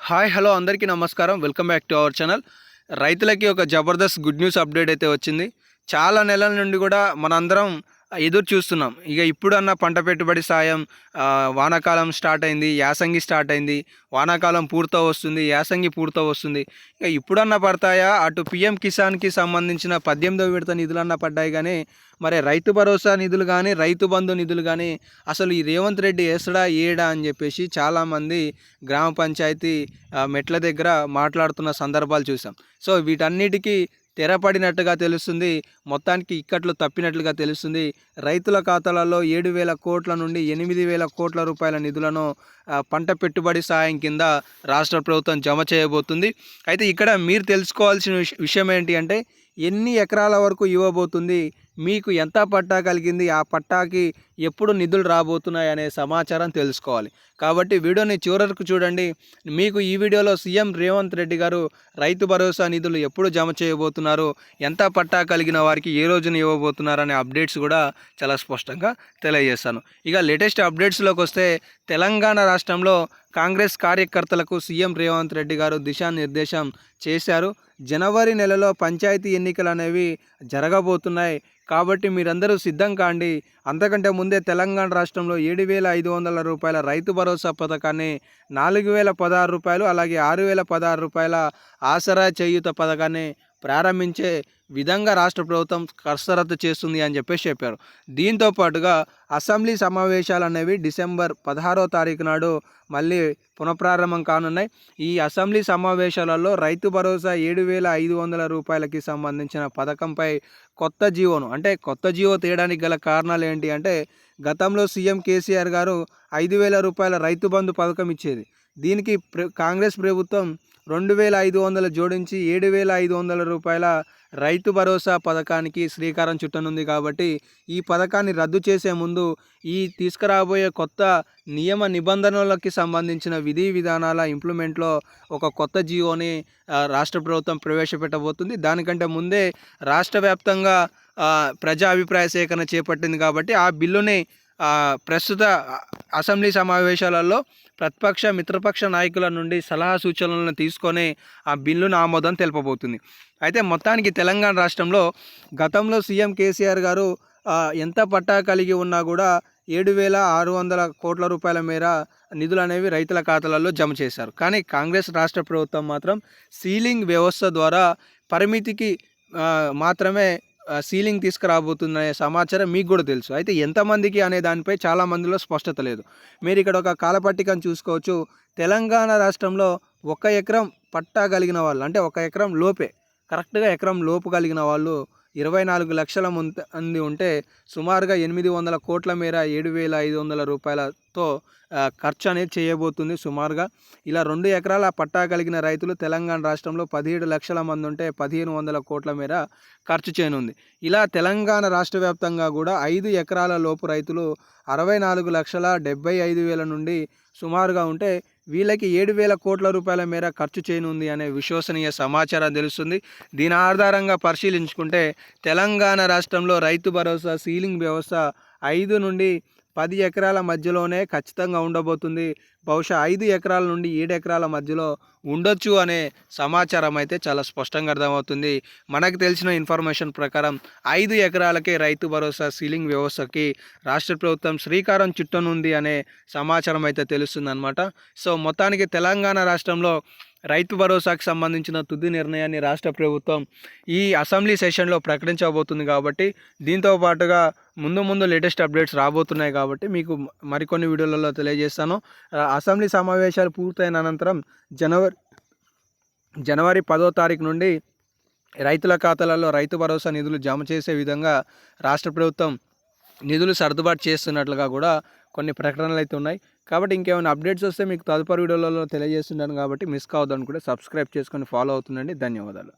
Hi hello అందరికీ నమస్కారం. Welcome back to our channel. రైతులకి ఒక జబర్దస్త్ గుడ్ న్యూస్ అప్డేట్ అయితే వచ్చింది. చాలా నెలల నుండి కూడా మనందరం ఎదురు చూస్తున్నాం. ఇక ఇప్పుడన్నా పంట పెట్టుబడి సాయం, వానాకాలం స్టార్ట్ అయింది, యాసంగి స్టార్ట్ అయింది, వానాకాలం పూర్తి వస్తుంది, యాసంగి పూర్తి వస్తుంది. ఇక ఇప్పుడన్నా పడతాయా? అటు పిఎం కిసాన్కి సంబంధించిన 18వ విడత నిధులన్నా పడ్డాయి, కానీ మరి రైతు భరోసా నిధులు కానీ రైతు బంధు నిధులు కానీ అసలు ఈ రేవంత్ రెడ్డి వేసడా ఏడా అని చెప్పేసి చాలామంది గ్రామ పంచాయతీ మెట్ల దగ్గర మాట్లాడుతున్న సందర్భాలు చూసాం. సో వీటన్నిటికీ తెరపడినట్టుగా తెలుస్తుంది. మొత్తానికి ఇక్కట్లు తప్పినట్లుగా తెలుస్తుంది. రైతుల ఖాతాలలో 7,000 కోట్ల నుండి 8,000 కోట్ల రూపాయల నిధులను పంట పెట్టుబడి సాయం కింద రాష్ట్ర ప్రభుత్వం జమ చేయబోతుంది. అయితే ఇక్కడ మీరు తెలుసుకోవాల్సిన విషయం ఏంటి అంటే, ఎన్ని ఎకరాల వరకు ఇవ్వబోతుంది, మీకు ఎంత పట్టా కలిగింది, ఆ పట్టాకి ఎప్పుడు నిధులు రాబోతున్నాయి అనే సమాచారం తెలుసుకోవాలి. కాబట్టి వీడియోని చివరకు చూడండి. మీకు ఈ వీడియోలో సీఎం రేవంత్ రెడ్డి గారు రైతు భరోసా నిధులు ఎప్పుడు జమ చేయబోతున్నారు, ఎంత పట్టా కలిగిన వారికి ఏ రోజున ఇవ్వబోతున్నారు అనే అప్డేట్స్ కూడా చాలా స్పష్టంగా తెలియజేస్తాను. ఇక లేటెస్ట్ అప్డేట్స్లోకి వస్తే, తెలంగాణ రాష్ట్రంలో కాంగ్రెస్ కార్యకర్తలకు సీఎం రేవంత్ రెడ్డి గారు దిశానిర్దేశం చేశారు. జనవరి నెలలో పంచాయతీ ఎన్నికలు అనేవి జరగబోతున్నాయి. కాబట్టి మీరందరూ సిద్ధం కాండి. అంతకంటే ముందే తెలంగాణ రాష్ట్రంలో 7,500 రూపాయల రైతు భరోసా పథకాన్ని, 4,016 రూపాయలు, అలాగే 6,016 రూపాయల ఆసరా చేయూత పథకాన్ని ప్రారంభించే విధంగా రాష్ట్ర ప్రభుత్వం కసరత్తు చేస్తుంది అని చెప్పారు. దీంతో పాటుగా అసెంబ్లీ సమావేశాలు అనేవి డిసెంబర్ 16వ తారీఖు నాడు మళ్ళీ పునఃప్రారంభం కానున్నాయి. ఈ అసెంబ్లీ సమావేశాలలో రైతు భరోసా 7,500 రూపాయలకి సంబంధించిన పథకంపై కొత్త జీవో తీయడానికి గల కారణాలు ఏంటి అంటే, గతంలో సీఎం కేసీఆర్ గారు 5,000 రూపాయల రైతు బంధు పథకం ఇచ్చేది. దీనికి కాంగ్రెస్ ప్రభుత్వం 2,500 జోడించి 7,500 రూపాయల రైతు భరోసా పథకానికి శ్రీకారం చుట్టనుంది. కాబట్టి ఈ పథకాన్ని రద్దు చేసే ముందు ఈ తీసుకురాబోయే కొత్త నియమ నిబంధనలకి సంబంధించిన విధి విధానాల ఇంప్లిమెంట్లో ఒక కొత్త జీవోని రాష్ట్ర ప్రభుత్వం ప్రవేశపెట్టబోతుంది. దానికంటే ముందే రాష్ట్ర వ్యాప్తంగా ప్రజా అభిప్రాయ సేకరణ చేపట్టింది. కాబట్టి ఆ బిల్లుని ప్రస్తుత అసెంబ్లీ సమావేశాలలో ప్రతిపక్ష మిత్రపక్ష నాయకుల నుండి సలహా సూచనలను తీసుకొని ఆ బిల్లును ఆమోదం తెలుపబోతుంది. అయితే మొత్తానికి తెలంగాణ రాష్ట్రంలో గతంలో సీఎం కేసీఆర్ గారు ఎంత పట్టా కలిగి ఉన్నా కూడా 7,600 కోట్ల రూపాయల మేర నిధులు అనేవి రైతుల ఖాతాలలో జమ చేశారు. కానీ కాంగ్రెస్ రాష్ట్ర ప్రభుత్వం మాత్రం సీలింగ్ వ్యవస్థ ద్వారా పరిమితికి మాత్రమే సీలింగ్ తీసుకురాబోతున్న సమాచారం మీకు కూడా తెలుసు. అయితే ఎంతమందికి అనే దానిపై చాలామందిలో స్పష్టత లేదు. మీరు ఇక్కడ ఒక కాలపట్టికను చూసుకోవచ్చు. తెలంగాణ రాష్ట్రంలో 1 ఎకరం పట్టా కలిగిన వాళ్ళు, అంటే 1 ఎకరం లోపే, కరెక్ట్గా ఎకరం లోపు కలిగిన వాళ్ళు 24 లక్షల మంది ఉంటే, సుమారుగా 800 కోట్ల మేర 7,500 రూపాయలతో ఖర్చు అనేది చేయబోతుంది సుమారుగా. ఇలా 2 ఎకరాల పట్టా కలిగిన రైతులు తెలంగాణ రాష్ట్రంలో 17 లక్షల మంది ఉంటే 1,500 కోట్ల మేర ఖర్చు చేయనుంది. ఇలా తెలంగాణ రాష్ట్ర వ్యాప్తంగా కూడా 5 ఎకరాల లోపు రైతులు 64,75,000 నుండి సుమారుగా ఉంటే వీళ్ళకి 7,000 కోట్ల రూపాయల మేర ఖర్చు చేయనుంది అనే విశ్వసనీయ సమాచారం తెలుస్తుంది. దీని ఆధారంగా పరిశీలించుకుంటే తెలంగాణ రాష్ట్రంలో రైతు భరోసా సీలింగ్ వ్యవస్థ 5 నుండి 10 ఎకరాల మధ్యలోనే ఖచ్చితంగా ఉండబోతుంది. బహుశా 5 ఎకరాల నుండి 7 ఎకరాల మధ్యలో ఉండొచ్చు అనే సమాచారం అయితే చాలా స్పష్టంగా అర్థమవుతుంది. మనకు తెలిసిన ఇన్ఫర్మేషన్ ప్రకారం 5 ఎకరాలకే రైతు భరోసా సీలింగ్ వ్యవస్థకి రాష్ట్ర ప్రభుత్వం శ్రీకారం చుట్టనుంది అనే సమాచారం అయితే తెలుస్తుందన్నమాట. సో మొత్తానికి తెలంగాణ రాష్ట్రంలో రైతు భరోసాకు సంబంధించిన తుది నిర్ణయాన్ని రాష్ట్ర ప్రభుత్వం ఈ అసెంబ్లీ సెషన్లో ప్రకటించబోతుంది. కాబట్టి దీంతో పాటుగా ముందు లేటెస్ట్ అప్డేట్స్ రాబోతున్నాయి. కాబట్టి మీకు మరికొన్ని వీడియోలలో తెలియజేస్తాను. అసెంబ్లీ సమావేశాలు పూర్తయిన అనంతరం జనవరి 10వ తారీఖు నుండి రైతుల ఖాతాలలో రైతు భరోసా నిధులు జమ చేసే విధంగా రాష్ట్ర ప్రభుత్వం నిధులు సర్దుబాటు చేస్తున్నట్లుగా కూడా కొన్ని ప్రకటనలు అయితే ఉన్నాయి. కాబట్టి ఇంకేమైనా అప్డేట్స్ వస్తే మీకు తదుపరి వీడియోలలో తెలియజేస్తున్నాను. కాబట్టి మిస్ కావద్దని కూడా సబ్స్క్రైబ్ చేసుకొని ఫాలో అవుతుండండి. ధన్యవాదాలు.